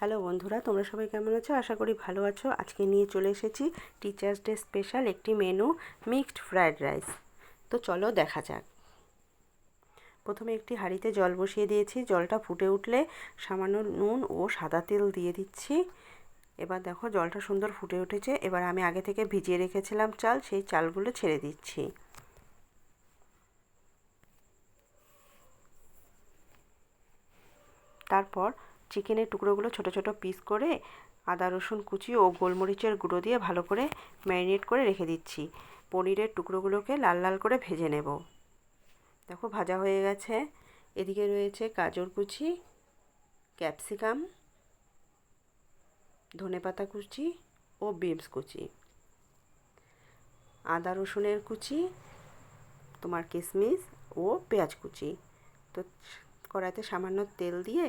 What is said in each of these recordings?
Hello বন্ধুরা, তোমরা সবাই কেমন আছো? আশা করি ভালো আছো। আজকে নিয়ে চলে এসেছি টিচার্স ডে স্পেশাল একটি মেনু, মিক্সড ফ্রায়েড রাইস। তো চলো দেখা যাক। প্রথমে একটি হাঁড়িতে জল বসিয়ে দিয়েছি। জলটা ফুটে উঠলে সামান্য নুন ও সাদা তেল দিয়ে দিচ্ছি। এবার দেখো জলটা সুন্দর ফুটে উঠেছে। এবার আমি আগে থেকে ভিজিয়ে রেখেছিলাম চাল, সেই চালগুলো ছেড়ে দিচ্ছি। তারপর চিকেনের টুকরোগুলো ছোট ছোট পিস করে আদা রসুন কুচি ও গোলমরিচের গুঁড়ো দিয়ে ভালো করে ম্যারিনেট করে রেখে দিচ্ছি। পনিরের টুকরোগুলোকে লাল লাল করে ভেজে নেব। দেখো ভাজা হয়ে গেছে। এদিকে রয়েছে গাজর কুচি, ক্যাপসিকাম, ধনেপাতা কুচি ও বিনস কুচি, আদা রসুনের কুচি, তোমার কিশমিশ ও পেঁয়াজ কুচি। তো কড়াইতে সামান্য তেল দিয়ে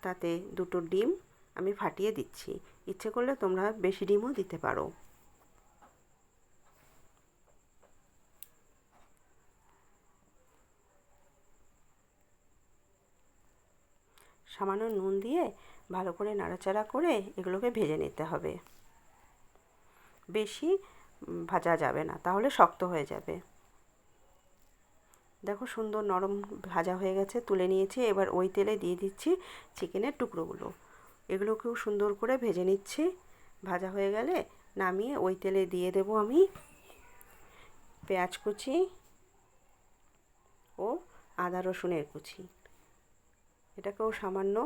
তাতে দুটো ডিম আমি ফাটিয়ে দিচ্ছি। ইচ্ছে করলে তোমরা বেশি ডিমও দিতে পারো। সামান্য নুন দিয়ে ভালো করে নাড়াচাড়া করে এগুলোকে ভেজে নিতে হবে। বেশি ভাজা যাবে না, তাহলে শক্ত হয়ে যাবে। দেখো সুন্দর নরম ভাজা হয়ে গেছে, তুলে নিয়েছি। এবার ওই তেলে দিয়ে দিচ্ছি চিকেনের টুকরোগুলো। এগুলোকেও সুন্দর করে ভেজে নিচ্ছি। ভাজা হয়ে গেলে নামিয়ে ওই তেলে দিয়ে দেব আমি পেঁয়াজ কুচি ও আদা রসুনের কুচি। এটাকেও সামান্য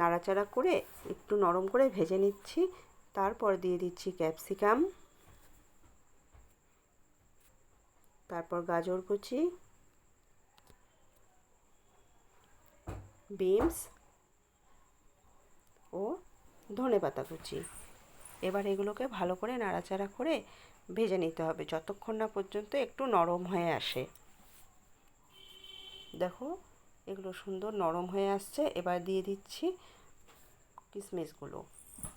নাড়াচাড়া করে একটু নরম করে ভেজে নিচ্ছি। তারপর দিয়ে দিচ্ছি ক্যাপসিকাম, তারপর গাজর কুচি, বিনস ও ধনেপাতা কুচি। এবার এগুলোকে ভালো করে নাড়াচাড়া করে ভেজে নিতে হবে যতক্ষণ না পর্যন্ত একটু নরম হয়ে আসে। দেখো এগুলো সুন্দর নরম হয়ে আসছে। এবার দিয়ে দিচ্ছি কিশমিশগুলো,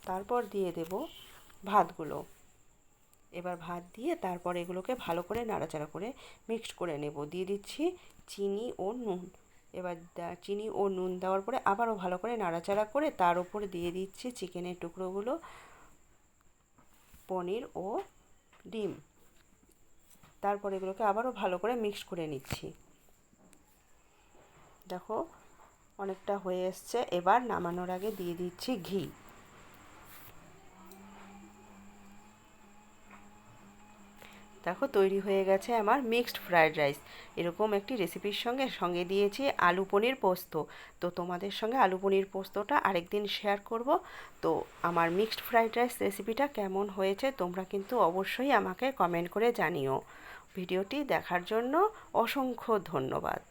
তারপর দিয়ে দেব ভাতগুলো। এবার ভাত দিয়ে তারপর এগুলোকে ভালো করে নাড়াচাড়া করে মিক্সড করে নেব। দিয়ে দিচ্ছি চিনি ও নুন। এবার চিনি ও নুন দেওয়ার পরে আবারও ভালো করে নাড়াচাড়া করে তার উপরে দিয়ে দিচ্ছি চিকেনের টুকরোগুলো, পনির ও ডিম। তারপর এগুলোকে আবারও ভালো করে মিক্স করে নিচ্ছি। দেখো অনেকটা হয়ে এসছে। এবার নামানোর আগে দিয়ে দিচ্ছি ঘি। দেখো তৈরি হয়ে গেছে আমার মিক্সড ফ্রায়েড রাইস। এরকম একটি রেসিপির সঙ্গে দিয়েছি আলু পনির পোস্ত। তো তোমাদের সঙ্গে আলু পনির পোস্তটা আরেকদিন শেয়ার করব। তো আমার মিক্সড ফ্রায়েড রাইস রেসিপিটা কেমন হয়েছে তোমরা কিন্তু অবশ্যই আমাকে কমেন্ট করে জানিও। ভিডিওটি দেখার জন্য অসংখ্য ধন্যবাদ।